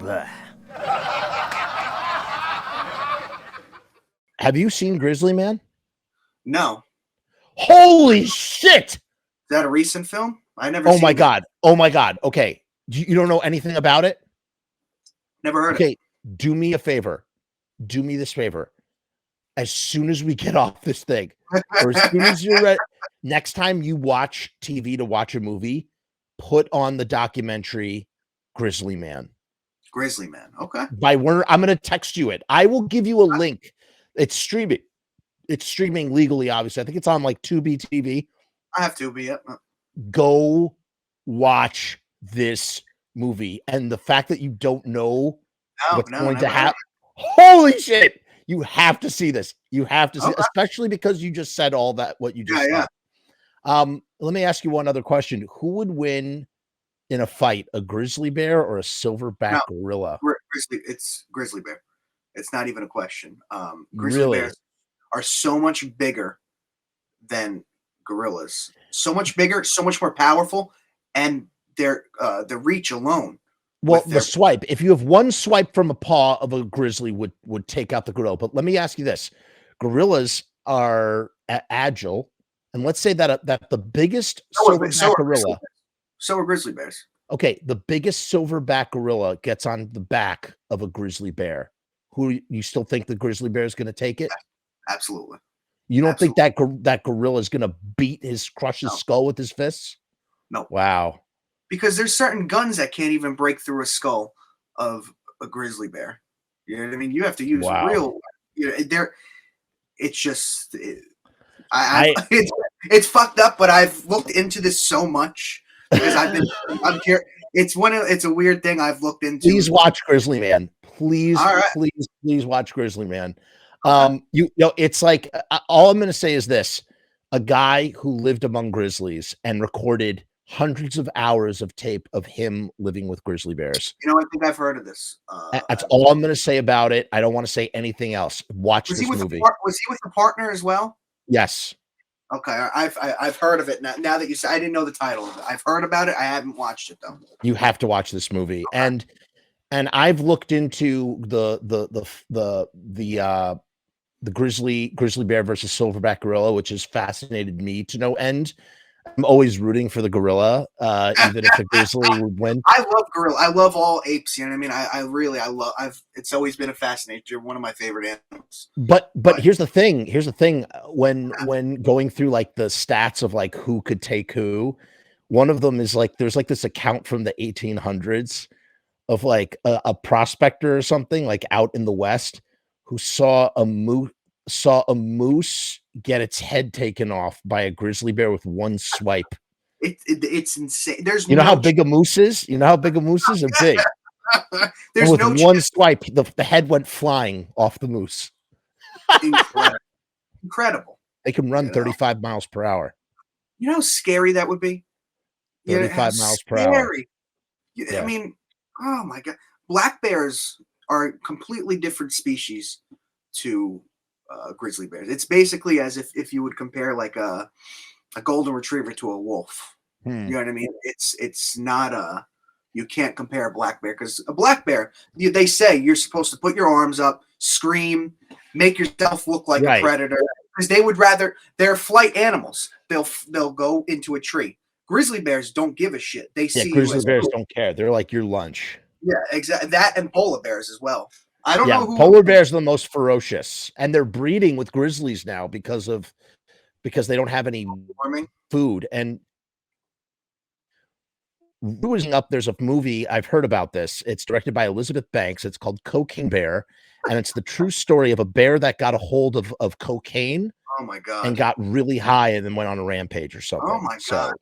Bleh. Have you seen Grizzly Man? No. Holy shit! Is that a recent film? I never. Oh my god! Oh my god! Okay, you don't know anything about it? Never heard. Okay, do me a favor. Do me this favor. As soon as we get off this thing, or as soon as you're ready, next time you watch TV to watch a movie, put on the documentary Grizzly Man. Grizzly Man. Okay. By Werner, I'm going to text you it. I will give you a link. It's streaming. It's streaming legally, obviously. I think it's on like Tubi TV. I have Tubi. Yep. Go watch this movie, and the fact that you don't know what's going to happen. Holy shit! You have to see this. You have to see, especially because you just said all that. What you just said. Yeah. Let me ask you one other question. Who would win in a fight, a grizzly bear or a silverback gorilla? It's grizzly bear. It's not even a question. Grizzly bears are so much bigger than gorillas. So much bigger, so much more powerful, and their the reach alone. Well, the swipe. If you have one swipe from a paw of a grizzly would take out the gorilla. But let me ask you this: gorillas are agile, and let's say that the biggest silverback gorilla. So are grizzly bears. Okay, the biggest silverback gorilla gets on the back of a grizzly bear. Who you still think the grizzly bear is going to take it? Absolutely. You don't think that gorilla is going to crush his skull with his fists? No. Wow. Because there's certain guns that can't even break through a skull of a grizzly bear. You know what I mean? You have to use real. You know, it's just. It's fucked up, but I've looked into this so much because I'm here. It's a weird thing I've looked into. Please watch Grizzly Man. Please watch Grizzly Man. It's like all I'm going to say is this: a guy who lived among grizzlies and recorded hundreds of hours of tape of him living with grizzly bears. You know, I think I've heard of this. That's all I'm going to say about it. I don't want to say anything else. Watch this movie. Was he with a partner as well? Yes. Okay, I've heard of it now. Now that you said, I didn't know the title of it. I've heard about it. I haven't watched it though. You have to watch this movie, and I've looked into the grizzly bear versus silverback gorilla, which has fascinated me to no end. I'm always rooting for the gorilla, even if the grizzly would win. I love gorilla. I love all apes. You know what I mean? I love. It's always been a fascinating. You're one of my favorite animals. But here's the thing. Here's the thing. When going through like the stats of like who could take who, one of them is like there's like this account from the 1800s of like a prospector or something like out in the West who saw a moose get its head taken off by a grizzly bear with one swipe. It's insane. How big a moose is? You know how big a moose is? They're big. There's with one swipe, the head went flying off the moose. Incredible. They can run 35 miles per hour. You know how scary that would be? 35 miles per hour. I mean, oh my God. Black bears are a completely different species to grizzly bears. It's basically as if you would compare like a golden retriever to a wolf. You know what I mean? It's not you can't compare a black bear because a black bear, they say you're supposed to put your arms up, scream, make yourself look like a predator because they would rather. They're flight animals. They'll go into a tree. Grizzly bears don't give a shit. They see grizzly bears don't care. They're like your lunch. Yeah, exactly. That and polar bears as well. I don't know who polar bears are the most ferocious, and they're breeding with grizzlies now because they don't have any food. And there's a movie I've heard about this. It's directed by Elizabeth Banks. It's called Cocaine Bear, and it's the true story of a bear that got a hold of cocaine. Oh my God! And got really high and then went on a rampage or something. Oh my God!